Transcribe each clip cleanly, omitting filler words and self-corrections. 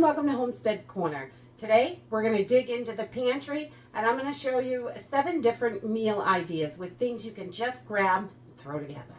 welcome to Homestead Corner. Today we're going to dig into the pantry and I'm going to show you 7 different meal ideas with things you can just grab and throw together.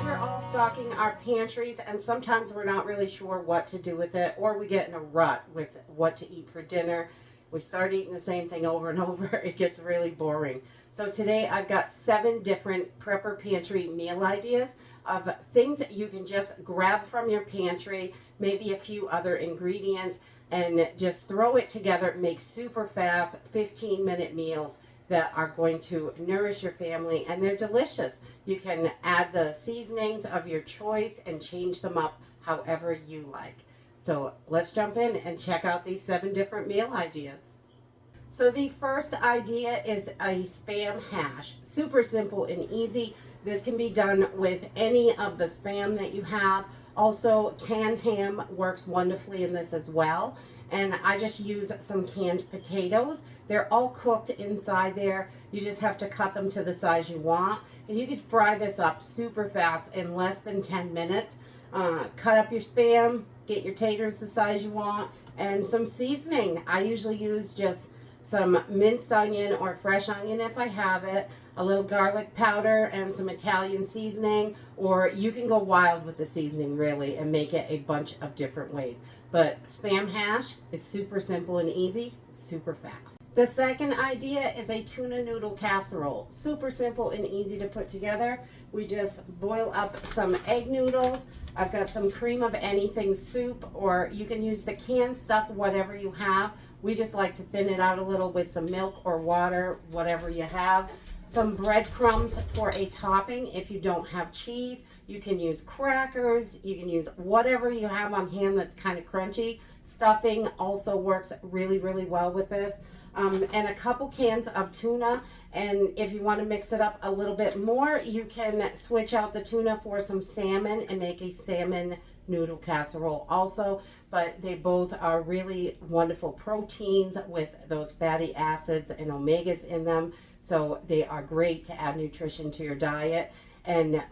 We're all stocking our pantries and sometimes we're not really sure what to do with it, or we get in a rut with what to eat for dinner. We start eating the same thing over and over. It gets really boring. So today I've got 7 different prepper pantry meal ideas of things that you can just grab from your pantry, maybe a few other ingredients, and just throw it together, make super fast 15-minute meals that are going to nourish your family, and they're delicious. You can add the seasonings of your choice and change them up however you like. So let's jump in and check out these 7 different meal ideas. So the first idea is a Spam hash. Super simple and easy. This can be done with any of the Spam that you have. Also, canned ham works wonderfully in this as well. And I just use some canned potatoes. They're all cooked inside there. You just have to cut them to the size you want. And you could fry this up super fast in less than 10 minutes. Cut up your Spam, get your taters the size you want, and some seasoning. I usually use just some minced onion or fresh onion if I have it, a little garlic powder, and some Italian seasoning, or you can go wild with the seasoning really and make it a bunch of different ways. But Spam hash is super simple and easy, super fast. The second idea is a tuna noodle casserole. Super simple and easy to put together. We just boil up some egg noodles. I've got some cream of anything soup, or you can use the canned stuff, whatever you have. We just like to thin it out a little with some milk or water, whatever you have. Some breadcrumbs for a topping. If you don't have cheese, you can use crackers. You can use whatever you have on hand that's kind of crunchy. Stuffing also works really, really well with this. And a couple cans of tuna, and if you want to mix it up a little bit more, you can switch out the tuna for some salmon and make a salmon noodle casserole also. But they both are really wonderful proteins with those fatty acids and omegas in them, so they are great to add nutrition to your diet.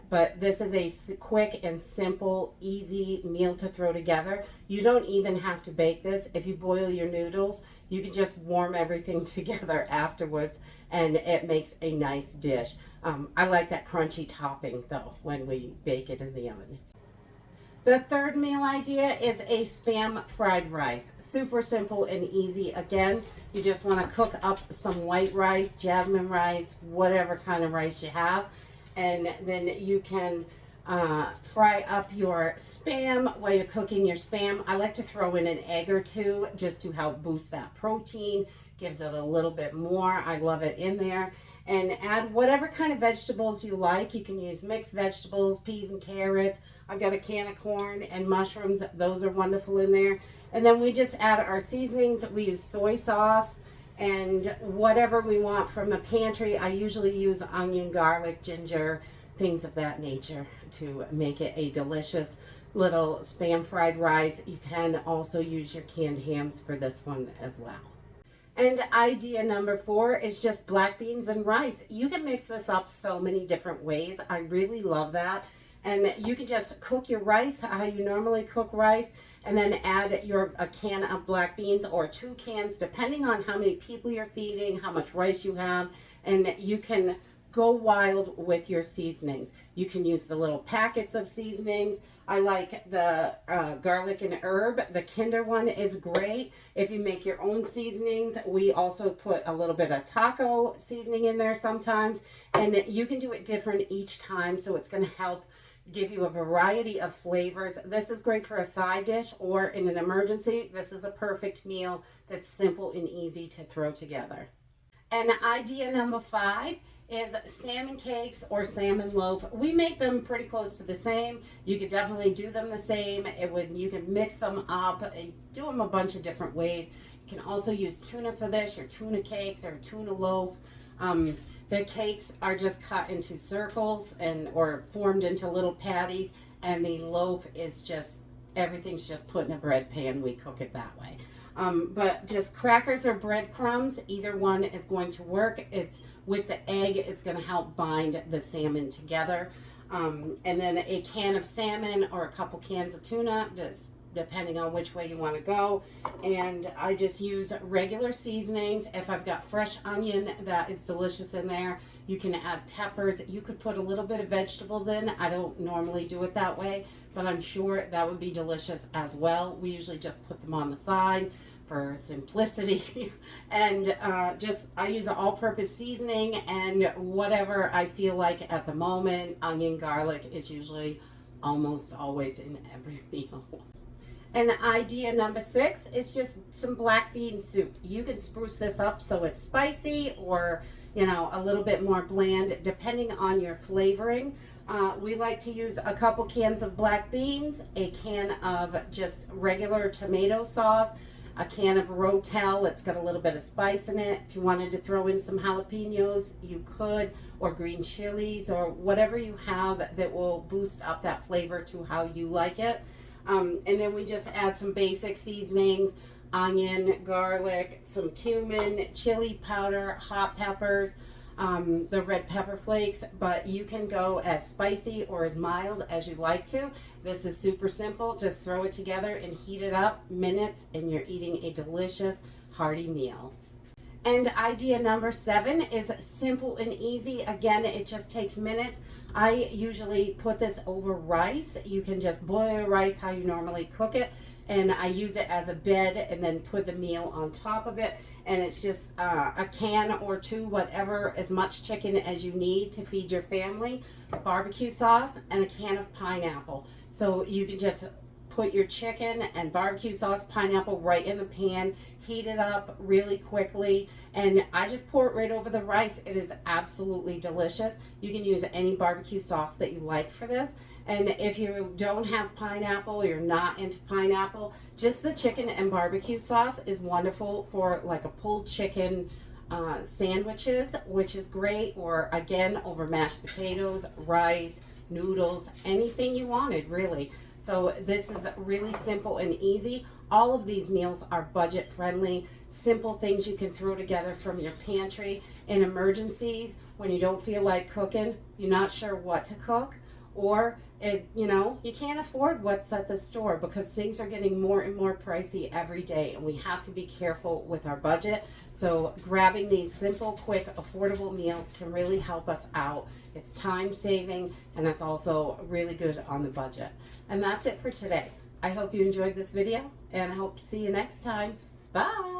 But this is a quick and simple, easy meal to throw together. You don't even have to bake this. If you boil your noodles, you can just warm everything together afterwards, and it makes a nice dish. I like that crunchy topping, though, when we bake it in the oven. The third meal idea is a Spam fried rice. Super simple and easy. Again, you just want to cook up some white rice, jasmine rice, whatever kind of rice you have. And then you can fry up your Spam while you're cooking your Spam. I like to throw in an egg or two just to help boost that protein. Gives it a little bit more. I love it in there. And add whatever kind of vegetables you like. You can use mixed vegetables, peas and carrots. I've got a can of corn and mushrooms. Those are wonderful in there. And then we just add our seasonings. We use soy sauce and whatever we want from the pantry. I usually use onion, garlic, ginger, things of that nature to make it a delicious little Spam fried rice. You can also use your canned hams for this one as well. And idea number 4 is just black beans and rice. You can mix this up so many different ways. I really love that. And you can just cook your rice how you normally cook rice, and then add a can of black beans or 2 cans, depending on how many people you're feeding, how much rice you have, and you can go wild with your seasonings. You can use the little packets of seasonings. I like the garlic and herb. The Kinder one is great. If you make your own seasonings, we also put a little bit of taco seasoning in there sometimes, and you can do it different each time, so it's going to help give you a variety of flavors. This is great for a side dish or in an emergency. This is a perfect meal that's simple and easy to throw together. And idea number 5 is salmon cakes or salmon loaf. We make them pretty close to the same. You could definitely do them the same. You can mix them up, do them a bunch of different ways. You can also use tuna for this, or tuna cakes or tuna loaf. The cakes are just cut into circles or formed into little patties, and the loaf is just, everything's just put in a bread pan. We cook it that way. But just crackers or breadcrumbs, either one is going to work. It's with the egg, it's going to help bind the salmon together. And then a can of salmon or a couple cans of tuna, just depending on which way you want to go. And I just use regular seasonings. If I've got fresh onion, that is delicious in there. You can add peppers. You could put a little bit of vegetables in. I don't normally do it that way, but I'm sure that would be delicious as well. We usually just put them on the side for simplicity. And I use an all-purpose seasoning and whatever I feel like at the moment. Onion, garlic is usually almost always in every meal. And idea number 6 is just some black bean soup. You can spruce this up so it's spicy or, you know, a little bit more bland depending on your flavoring. We like to use a couple cans of black beans, a can of just regular tomato sauce, a can of Rotel. It's got a little bit of spice in it. If you wanted to throw in some jalapenos, you could, or green chilies, or whatever you have that will boost up that flavor to how you like it. And then we just add some basic seasonings, onion, garlic, some cumin, chili powder, hot peppers, the red pepper flakes, but you can go as spicy or as mild as you like to. This is super simple. Just throw it together and heat it up minutes and you're eating a delicious, hearty meal. And idea number 7 is simple and easy. Again, it just takes minutes. I usually put this over rice. You can just boil rice how you normally cook it, and I use it as a bed and then put the meal on top of it. And it's just a can or 2, whatever, as much chicken as you need to feed your family, barbecue sauce, and a can of pineapple. So you can just put your chicken and barbecue sauce, pineapple right in the pan, heat it up really quickly, and I just pour it right over the rice. It is absolutely delicious. You can use any barbecue sauce that you like for this. And if you don't have pineapple, you're not into pineapple, just the chicken and barbecue sauce is wonderful for like a pulled chicken sandwiches, which is great, or again over mashed potatoes, rice, noodles, anything you wanted really. So this is really simple and easy. All of these meals are budget friendly, simple things you can throw together from your pantry in emergencies when you don't feel like cooking, you're not sure what to cook, or you can't afford what's at the store because things are getting more and more pricey every day, and we have to be careful with our budget. So grabbing these simple, quick, affordable meals can really help us out. It's time saving, and it's also really good on the budget. And that's it for today. I hope you enjoyed this video, and I hope to see you next time. Bye.